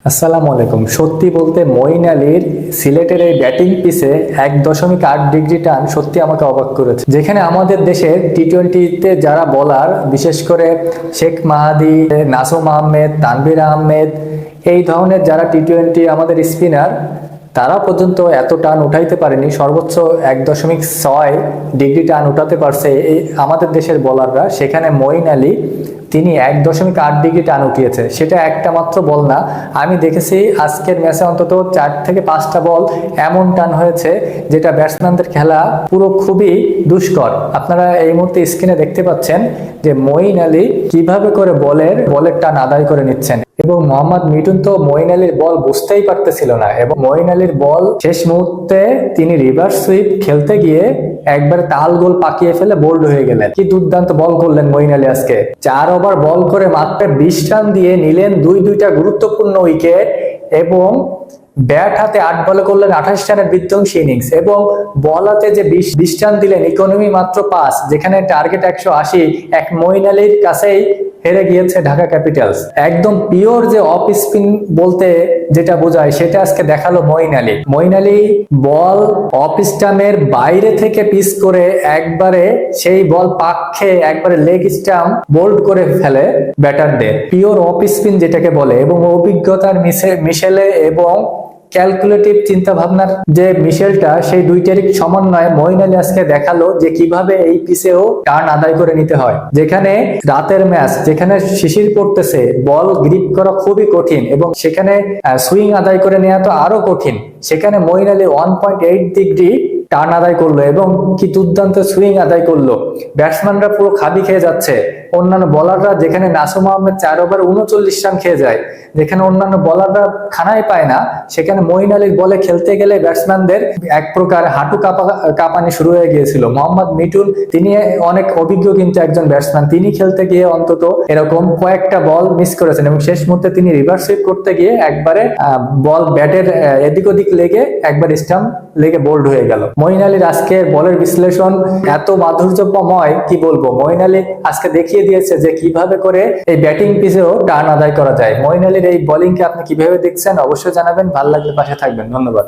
আসসালামু আলাইকুম। সত্যি বলতে মঈন আলীর সিলেটের এই ব্যাটিং পিচে 1.8 ডিগ্রি টান সত্যি আমাকে অবাক করেছে। যেখানে আমাদের দেশের টি-20তে যারা বোলার, বিশেষ করে শেখ মাহাদি, নাসুম আহমেদ, তানভীর আহমেদ, এই ধরনের যারা টি-20 আমাদের স্পিনার, তারা পর্যন্ত এত টান উঠাইতে পারেনি। সর্বোচ্চ 1.6 ডিগ্রি টান উঠাতে পারছে এই আমাদের দেশের বোলাররা। সেখানে মঈন আলী তিনি 1.8 ডিগ্রি টান উঠিয়েছে। সেটা একটা মাত্র বল না, আমি দেখেছি আজকের ম্যাচে অন্তত 4 থেকে 5টা বল এমন টান হয়েছে যেটা ব্যাটসম্যানদের খেলা পুরো খুবই দুষ্কর। আপনারা এই মুহূর্তে স্ক্রিনে দেখতে পাচ্ছেন যে মঈন আলী কিভাবে করে বলের টান আদায় করে নিচ্ছেন, এবং মোহাম্মদ মিঠুন তো মঈন আলীর বল বুঝতেই পারতেছিল না, এবং মঈন আলীর বল শেষ মুহূর্তে তিনি রিভার্স সুইপ খেলতে গিয়ে একবার তাল গোল পাকিয়ে ফেলে বোল্ড হয়ে গেলেন। কি দুর্দান্ত বল করলেন মঈন আলী আজকে। 4 ওভার বল করে মাত্র 20 রান দিয়ে নিলেন দুইটা গুরুত্বপূর্ণ উইকেট, এবং ব্যাট হাতে 8 বলে করলেন 28 রানের বিধ্বংসী ইনিংস, এবং বল হাতে যে 20 রান দিলেন, ইকোনমি মাত্র 5, যেখানে টার্গেট 180, এক মঈন আলীর কাছেই হেরে গিয়েছে ঢাকা ক্যাপিটালস। একদম পিওর যে অফ স্পিন বলতে যেটা বোঝায় সেটা আজকে দেখালো মঈন আলী। মঈন আলী বল অফ স্টাম্পের বাইরে থেকে পিচ করে একবারে সেই বল পাক খেয়ে একবারে লেগ স্টাম্প বোল্ড করে ফেলে ব্যাটারদের। পিওর অফ স্পিন যেটাকে বলে, এবং অভিজ্ঞতার মিশেলে এবং ক্যালকুলেটিভ চিন্তা ভাবনার যে মিশেলটা, সেই দুইটারই সমন্বয়ে মঈন আলী আজকে দেখালো যে কিভাবে এই পিচেও টার্ন আদায় করে নিতে হয়। যেখানে রাতের ম্যাচ, যেখানে শিশির পড়তেছে, বল গ্রিপ করা খুবই কঠিন এবং সেখানে সুইং আদায় করে নেওয়া তো আরো কঠিন, সেখানে মঈন আলী 1.8 ডিগ্রি টার্ন আদায় করলো এবং কি দুর্দান্ত সুইং আদায় করলো। ব্যাটসম্যানরা পুরো খাবি খেয়ে যাচ্ছে। অন্যান্য বলাররা, যেখানে নাসুম আহমেদ 4 ওভার 39 রান খেয়ে যায়, যেখানে অন্যান্য বলাররা খানাই পায় না, সেখানে মঈন আলীর বলে খেলতে গেলে ব্যাটসম্যানদের এক প্রকার হাঁটু কাঁপানি শুরু হয়ে গিয়েছিল। মোহাম্মদ মিঠুন তিনি অনেক অভিজ্ঞ কিন্তু একজন ব্যাটসম্যান, তিনি খেলতে গিয়ে অন্তত এরকম কয়েকটা বল মিস করেছেন, এবং শেষ মুহূর্তে তিনি রিভার্স সুইপ করতে গিয়ে একবারে বল ব্যাটের এদিক ওদিক লেগে একবার স্টাম্প লেগে বোল্ড হয়ে গেল। মঈন আলীর আজকের বলের বিশ্লেষণ এত মাধুর্যময়, কি বলবো। মঈন আলী আজকে দেখিয়ে দিয়েছে যে কিভাবে করে এই ব্যাটিং পিচেও টার্ন আদায় করা যায়। মঈন আলীর এই বোলিংকে আপনি কিভাবে দেখছেন অবশ্যই জানাবেন। ভালো লাগলে পাশে থাকবেন। ধন্যবাদ।